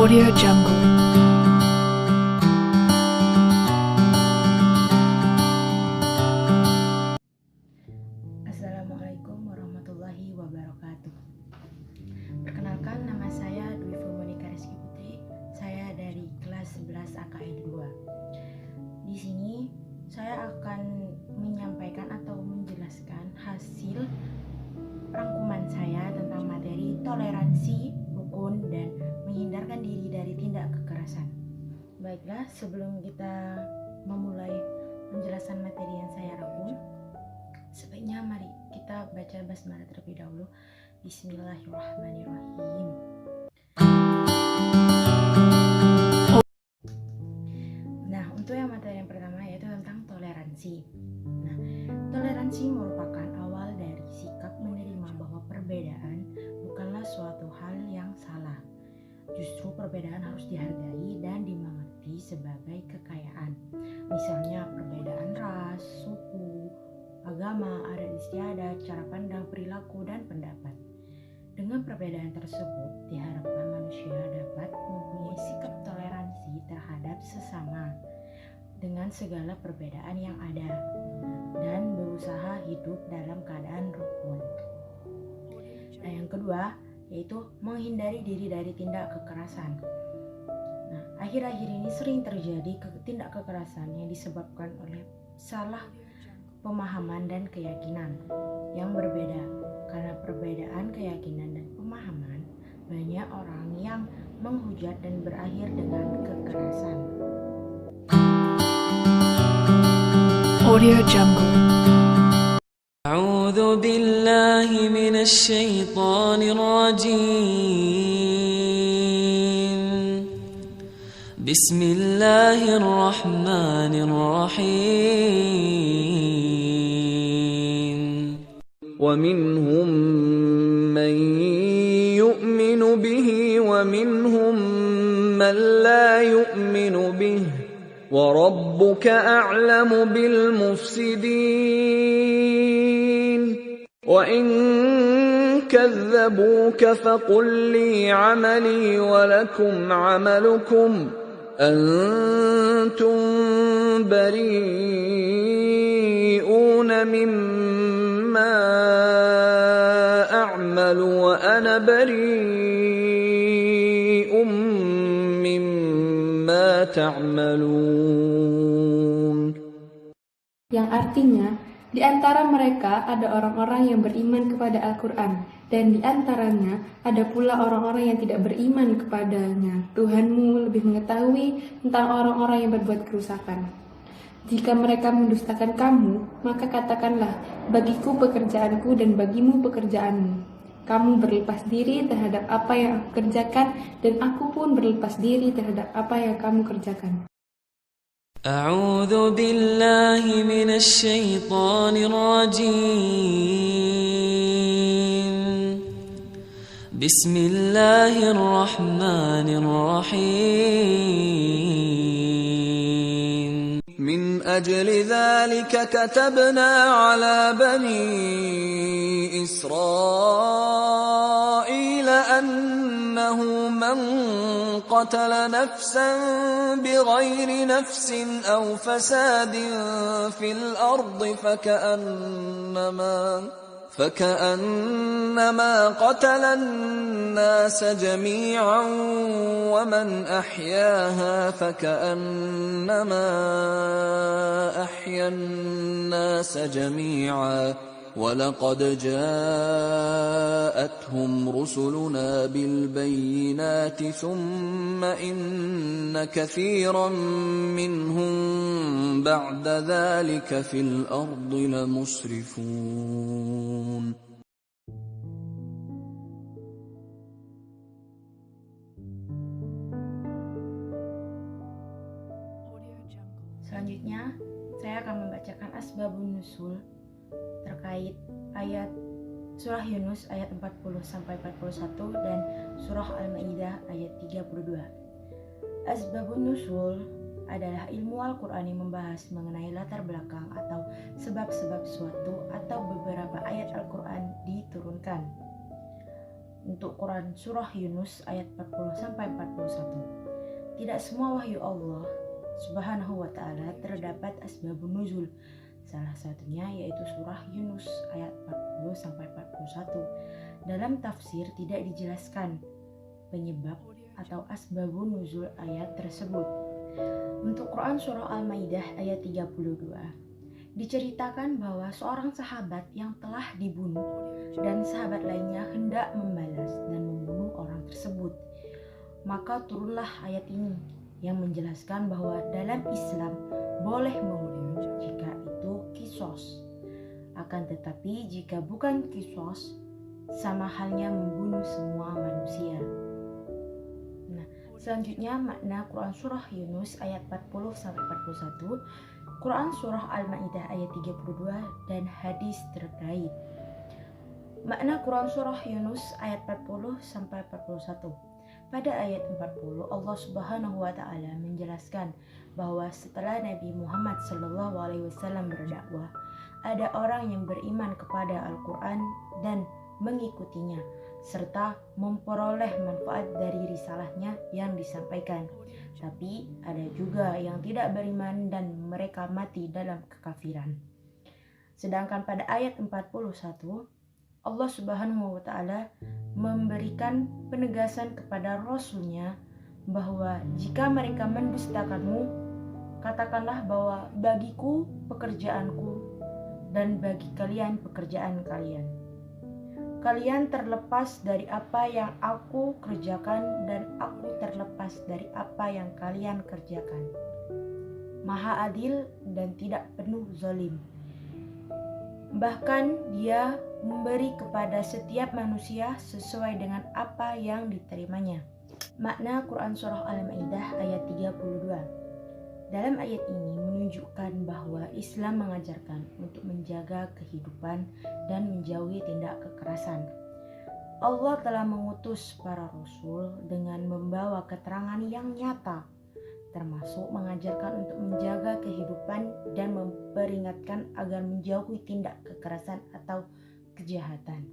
Audio Jungle. Assalamualaikum warahmatullahi wabarakatuh. Perkenalkan, nama saya Dwi Monika Rizky Putri. Saya dari kelas 11 AKN 2. Di sini saya akan menyampaikan atau menjelaskan hasil rangkuman saya tentang materi toleransi, rukun, dan menghindarkan diri dari tindak kekerasan. Baiklah, sebelum kita memulai penjelasan materi yang saya rangkum, sebaiknya mari kita baca basmalah terlebih dahulu. Bismillahirrahmanirrahim. Nah, untuk yang materi yang pertama yaitu tentang toleransi. Nah, toleransi merupakan awal dari sikap menerima bahwa perbedaan bukanlah suatu hal yang salah. Justru perbedaan harus dihargai dan dimengerti sebagai kekayaan. Misalnya perbedaan ras, suku, agama, adat istiadat, cara pandang, perilaku, dan pendapat. Dengan perbedaan tersebut, diharapkan manusia dapat mempunyai sikap toleransi terhadap sesama dengan segala perbedaan yang ada dan berusaha hidup dalam keadaan rukun. Nah, yang kedua yaitu menghindari diri dari tindak kekerasan. Nah, akhir-akhir ini sering terjadi tindak kekerasan yang disebabkan oleh salah pemahaman dan keyakinan yang berbeda. Karena perbedaan keyakinan dan pemahaman, banyak orang yang menghujat dan berakhir dengan kekerasan. Audio Jungle. أعوذ بالله من الشيطان الرجيم بسم الله الرحمن الرحيم ومنهم من يؤمن به ومنهم من لا يؤمن به وربك أعلم بالمفسدين وإن كذبوك فقل لي عملي ولكم عملكم أنتم بريئون مما أعمل وأنا بريء مما تعملون. Yang artinya, di antara mereka ada orang-orang yang beriman kepada Al-Quran, dan di antaranya ada pula orang-orang yang tidak beriman kepadanya. Tuhanmu lebih mengetahui tentang orang-orang yang berbuat kerusakan. Jika mereka mendustakan kamu, maka katakanlah, bagiku pekerjaanku dan bagimu pekerjaanmu. Kamu berlepas diri terhadap apa yang aku kerjakan, dan aku pun berlepas diri terhadap apa yang kamu kerjakan. أعوذ بالله من الشيطان الرجيم بسم الله الرحمن الرحيم من أجل ذلك كتبنا على بني إسرائيل أنه من قتل نفسا بغير نفس أو فساد في الأرض فكأنما قتل الناس جميعا ومن أحياها فكأنما أحيا الناس جميعا ولقد جاءتهم رسلنا بالبينات ثم إن كثيرا منهم بعد ذلك في الأرض لمسرفون. Selanjutnya, saya akan membacakan asbabun nuzul terkait ayat surah Yunus ayat 40-41 dan surah Al-Maidah ayat 32. Asbabun nuzul adalah ilmu Al-Quran yang membahas mengenai latar belakang atau sebab-sebab suatu atau beberapa ayat Al-Quran diturunkan. Untuk Quran Surah Yunus ayat 40-41. Tidak semua wahyu Allah Subhanahu wa ta'ala terdapat asbabun nuzul. Salah satunya yaitu surah Yunus ayat 40-41. Dalam tafsir tidak dijelaskan penyebab atau asbabun nuzul ayat tersebut. Untuk Quran Surah Al-Maidah ayat 32, diceritakan bahwa seorang sahabat yang telah dibunuh dan sahabat lainnya hendak membalas dan membunuh orang tersebut. Maka turunlah ayat ini yang menjelaskan bahwa dalam Islam boleh membunuh jika itu qisas. Akan tetapi jika bukan qisas, sama halnya membunuh semua manusia. Nah, selanjutnya makna Quran Surah Yunus ayat 40-41, Quran Surah Al-Maidah ayat 32 dan hadis terkait. Makna Quran Surah Yunus ayat 40-41. Pada ayat 40 Allah Subhanahu wa ta'ala menjelaskan bahwa setelah Nabi Muhammad SAW berdakwah, ada orang yang beriman kepada Al-Quran dan mengikutinya serta memperoleh manfaat dari risalahnya yang disampaikan. Tapi ada juga yang tidak beriman dan mereka mati dalam kekafiran. Sedangkan pada ayat 41 Allah Subhanahu wa ta'ala memberikan penegasan kepada Rasulnya bahwa jika mereka mendustakanmu, katakanlah bahwa bagiku pekerjaanku dan bagi kalian pekerjaan kalian. Kalian terlepas dari apa yang aku kerjakan dan aku terlepas dari apa yang kalian kerjakan. Maha adil dan tidak penuh zalim. Bahkan dia memberi kepada setiap manusia sesuai dengan apa yang diterimanya. Makna Quran Surah Al-Maidah ayat 32. Dalam ayat ini menunjukkan bahwa Islam mengajarkan untuk menjaga kehidupan dan menjauhi tindak kekerasan. Allah telah mengutus para rasul dengan membawa keterangan yang nyata, termasuk mengajarkan untuk menjaga kehidupan dan memperingatkan agar menjauhi tindak kekerasan atau kejahatan.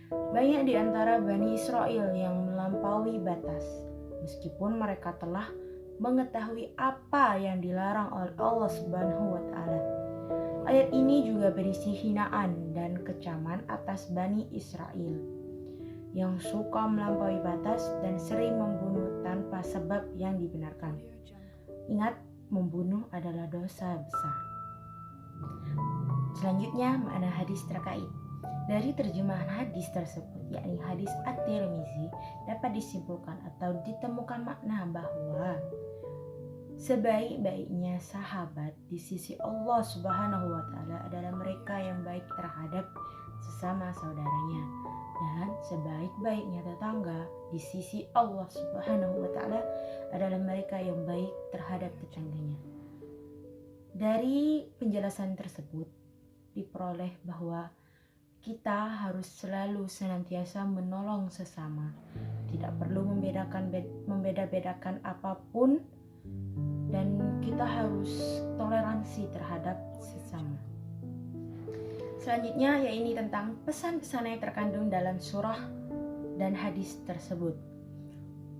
Banyak di antara Bani Israel yang melampaui batas, meskipun mereka telah mengetahui apa yang dilarang oleh Allah Subhanahu wa ta'ala. Ayat ini juga berisi hinaan dan kecaman atas Bani Israel yang suka melampaui batas dan sering membunuh tanpa sebab yang dibenarkan. Ingat, membunuh adalah dosa besar. Selanjutnya, makna hadis terkait. Dari terjemahan hadis tersebut, yakni hadis At-Tirmizi, dapat disimpulkan atau ditemukan makna bahwa sebaik-baiknya sahabat di sisi Allah Subhanahu wa ta'ala adalah mereka yang baik terhadap sesama saudaranya, dan sebaik-baiknya tetangga di sisi Allah Subhanahu wa ta'ala adalah mereka yang baik terhadap tetangganya. Dari penjelasan tersebut diperoleh bahwa kita harus selalu senantiasa menolong sesama, tidak perlu membeda-bedakan apapun, dan kita harus toleransi terhadap sesama. Selanjutnya yaitu tentang pesan-pesan yang terkandung dalam surah dan hadis tersebut.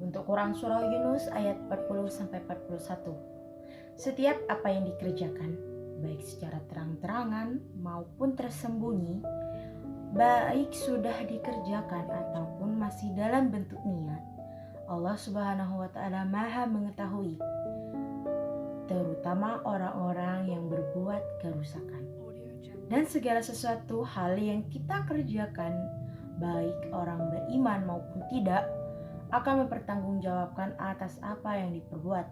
Untuk Quran Surah Yunus ayat 40-41. Setiap apa yang dikerjakan, baik secara terang-terangan maupun tersembunyi, baik sudah dikerjakan ataupun masih dalam bentuk niat, Allah Subhanahu wa ta'ala Maha mengetahui, terutama orang-orang yang berbuat kerusakan. Dan segala sesuatu hal yang kita kerjakan, baik orang beriman maupun tidak, akan mempertanggungjawabkan atas apa yang diperbuat,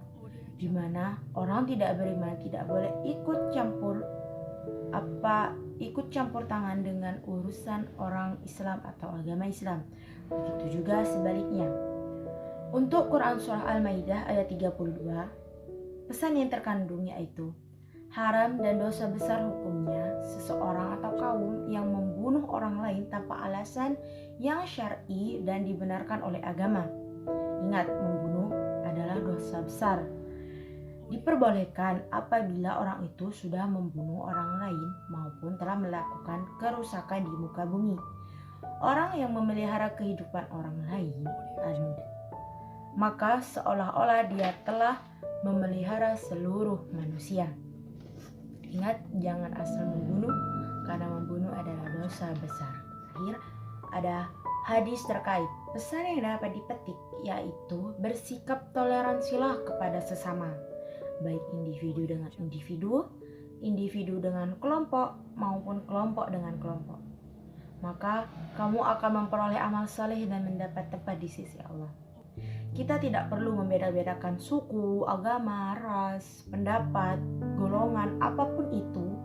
di mana orang tidak beriman tidak boleh ikut campur tangan dengan urusan orang Islam atau agama Islam. Begitu juga sebaliknya. Untuk Quran Surah Al-Maidah ayat 32, pesan yang terkandung yaitu haram dan dosa besar hukumnya seseorang atau kaum yang membunuh orang lain tanpa alasan yang syar'i dan dibenarkan oleh agama. Ingat, membunuh adalah dosa besar. Diperbolehkan apabila orang itu sudah membunuh orang lain maupun telah melakukan kerusakan di muka bumi. orang yang memelihara kehidupan orang lain, maka seolah-olah dia telah memelihara seluruh manusia. Ingat, jangan asal membunuh, karena membunuh adalah dosa besar. Terakhir, ada hadis terkait pesan yang dapat dipetik, yaitu bersikap toleransilah kepada sesama, baik individu dengan individu, individu dengan kelompok, maupun kelompok dengan kelompok. Maka kamu akan memperoleh amal saleh dan mendapat tempat di sisi Allah. Kita tidak perlu membeda-bedakan suku, agama, ras, pendapat, golongan, apapun itu.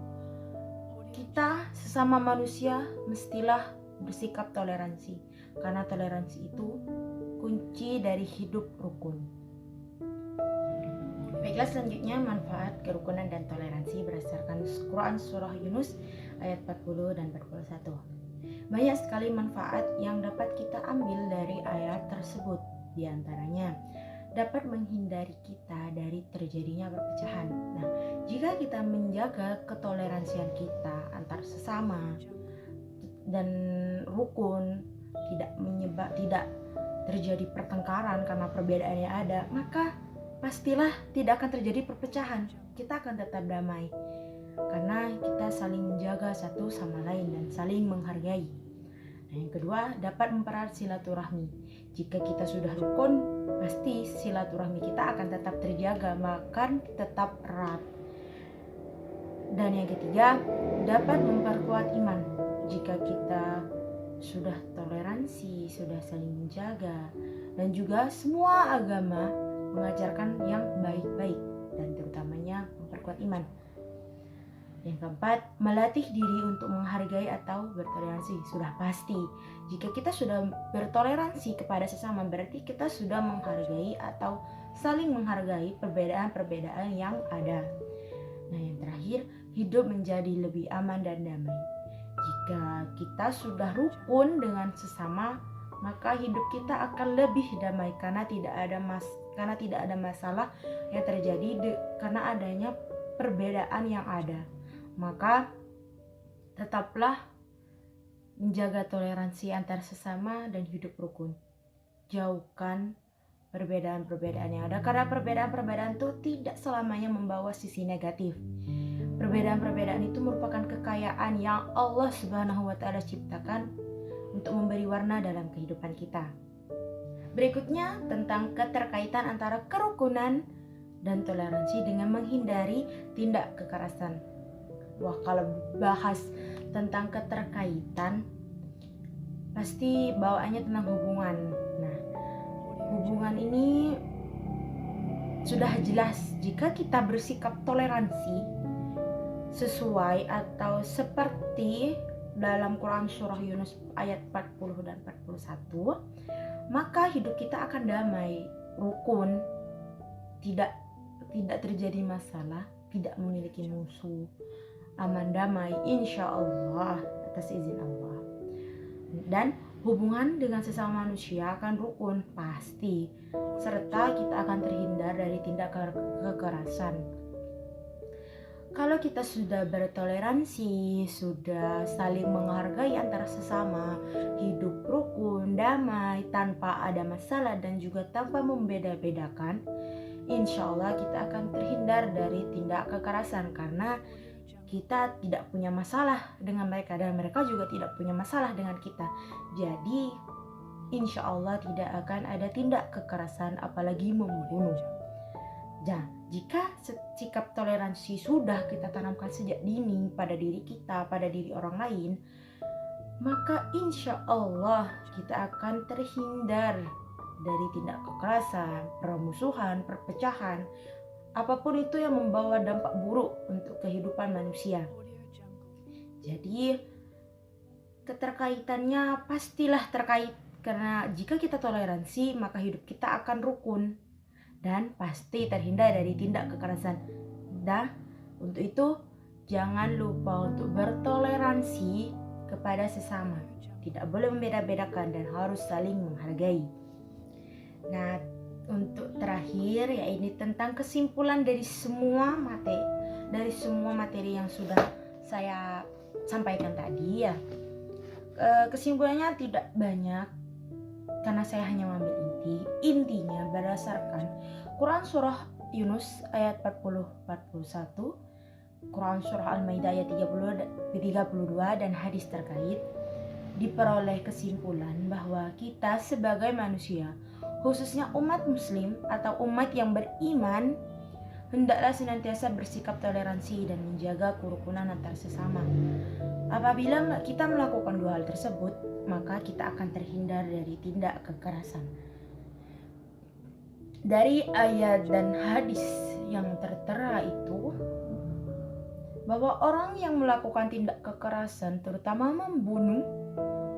Kita sesama manusia mestilah bersikap toleransi, karena toleransi itu kunci dari hidup rukun. Baiklah, selanjutnya manfaat kerukunan dan toleransi berdasarkan Quran Surah Yunus ayat 40 dan 41. Banyak sekali manfaat yang dapat kita ambil dari ayat tersebut. Di antaranya dapat menghindari kita dari terjadinya perpecahan. Nah, jika kita menjaga ketoleransian kita antar sesama dan rukun, tidak terjadi pertengkaran karena perbedaannya ada, maka pastilah tidak akan terjadi perpecahan. Kita akan tetap damai karena kita saling menjaga satu sama lain dan saling menghargai. Nah, yang kedua, dapat mempererat silaturahmi. Jika kita sudah rukun, pasti silaturahmi kita akan tetap terjaga, bahkan tetap erat. Dan yang ketiga, dapat memperkuat iman. Jika kita sudah toleransi, sudah saling menjaga, dan juga semua agama mengajarkan yang baik-baik dan terutamanya memperkuat iman. Yang keempat, melatih diri untuk menghargai atau bertoleransi. Sudah pasti, jika kita sudah bertoleransi kepada sesama, berarti kita sudah menghargai atau saling menghargai perbedaan-perbedaan yang ada. Nah, yang terakhir, hidup menjadi lebih aman dan damai. Jika kita sudah rukun dengan sesama, maka hidup kita akan lebih damai karena tidak ada masalah yang terjadi karena adanya perbedaan yang ada. Maka tetaplah menjaga toleransi antar sesama dan hidup rukun. Jauhkan perbedaan-perbedaan yang ada, karena perbedaan-perbedaan itu tidak selamanya membawa sisi negatif. Perbedaan-perbedaan itu merupakan kekayaan yang Allah Subhanahu wa Ta'ala ciptakan untuk memberi warna dalam kehidupan kita. Berikutnya tentang keterkaitan antara kerukunan dan toleransi dengan menghindari tindak kekerasan. Wah, kalau bahas tentang keterkaitan, pasti bawaannya tentang hubungan. Nah, hubungan ini sudah jelas jika kita bersikap toleransi sesuai atau seperti dalam Quran Surah Yunus ayat 40 dan 41, maka hidup kita akan damai, rukun, tidak terjadi masalah, tidak memiliki musuh, aman damai insya Allah atas izin Allah. Dan hubungan dengan sesama manusia akan rukun pasti, serta kita akan terhindar dari tindak kekerasan. Kalau kita sudah bertoleransi, sudah saling menghargai antara sesama, hidup rukun, damai, tanpa ada masalah dan juga tanpa membeda-bedakan, insya Allah kita akan terhindar dari tindak kekerasan karena kita tidak punya masalah dengan mereka dan mereka juga tidak punya masalah dengan kita. Jadi insya Allah tidak akan ada tindak kekerasan apalagi membunuh. Nah, jika sikap toleransi sudah kita tanamkan sejak dini pada diri kita, pada diri orang lain, maka insya Allah kita akan terhindar dari tindak kekerasan, permusuhan, perpecahan, apapun itu yang membawa dampak buruk untuk kehidupan manusia. Jadi keterkaitannya pastilah terkait, karena jika kita toleransi maka hidup kita akan rukun dan pasti terhindar dari tindak kekerasan. Dan untuk itu jangan lupa untuk bertoleransi kepada sesama, tidak boleh membeda-bedakan dan harus saling menghargai. Nah, untuk terakhir, ya ini tentang kesimpulan dari semua materi yang sudah saya sampaikan tadi ya. Kesimpulannya tidak banyak karena saya hanya mengambil intinya berdasarkan Quran surah Yunus ayat 40-41, Quran surah Al-Maidah ayat 32 dan hadis terkait, diperoleh kesimpulan bahwa kita sebagai manusia, khususnya umat muslim atau umat yang beriman, hendaklah senantiasa bersikap toleransi dan menjaga kerukunan antar sesama. Apabila kita melakukan dua hal tersebut, maka kita akan terhindar dari tindak kekerasan. Dari ayat dan hadis yang tertera itu, bahwa orang yang melakukan tindak kekerasan, terutama membunuh,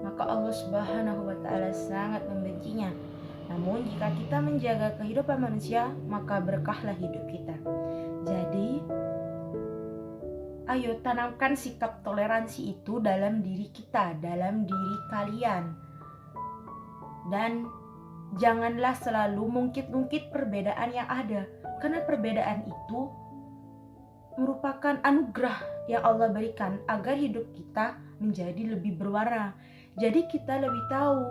maka Allah Subhanahu wa Ta'ala sangat membencinya. Namun jika kita menjaga kehidupan manusia, maka berkahlah hidup kita. Jadi, ayo tanamkan sikap toleransi itu dalam diri kita, dalam diri kalian. Dan janganlah selalu mungkit-mungkit perbedaan yang ada, karena perbedaan itu merupakan anugerah yang Allah berikan agar hidup kita menjadi lebih berwarna. Jadi kita lebih tahu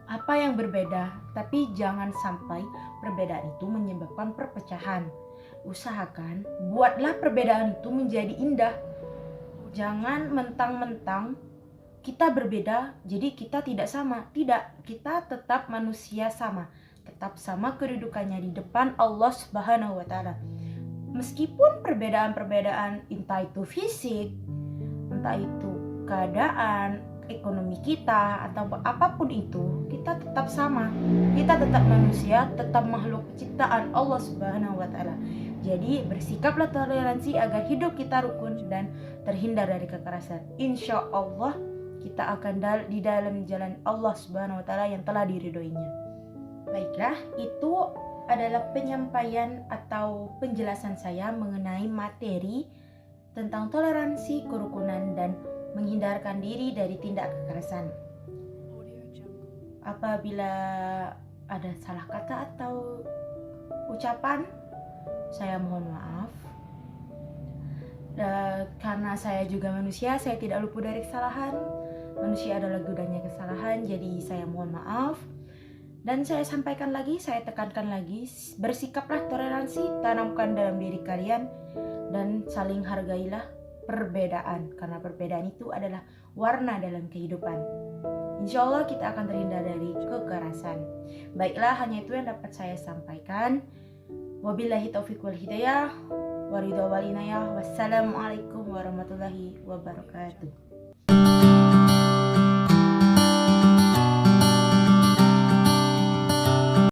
apa yang berbeda, tapi jangan sampai perbedaan itu menyebabkan perpecahan. Usahakan buatlah perbedaan itu menjadi indah. Jangan mentang-mentang kita berbeda jadi kita tidak sama. Tidak, kita tetap manusia sama, tetap sama kedudukannya di depan Allah Subhanahu wa Ta'ala. Meskipun perbedaan-perbedaan entah itu fisik, entah itu keadaan ekonomi kita atau apapun itu, kita tetap sama. Kita tetap manusia, tetap makhluk ciptaan Allah Subhanahu wa Ta'ala. Jadi bersikaplah toleransi agar hidup kita rukun dan terhindar dari kekerasan. Insya Allah kita akan di dalam jalan Allah Subhanahu wa Ta'ala yang telah diridhoinya. Baiklah, itu adalah penyampaian atau penjelasan saya mengenai materi tentang toleransi, kerukunan, dan menghindarkan diri dari tindak kekerasan. Apabila ada salah kata atau ucapan, saya mohon maaf. Karena saya juga manusia, saya tidak luput dari kesalahan. Manusia adalah gudangnya kesalahan, jadi saya mohon maaf. Dan saya sampaikan lagi, saya tekankan lagi, bersikaplah toleransi, tanamkan dalam diri kalian, dan saling hargailah perbedaan, karena perbedaan itu adalah warna dalam kehidupan. Insya Allah kita akan terhindar dari kekerasan. Baiklah, hanya itu yang dapat saya sampaikan. Wabillahi taufiq wal hidayah, waridha wal inayah. Wassalamualaikum warahmatullahi wabarakatuh.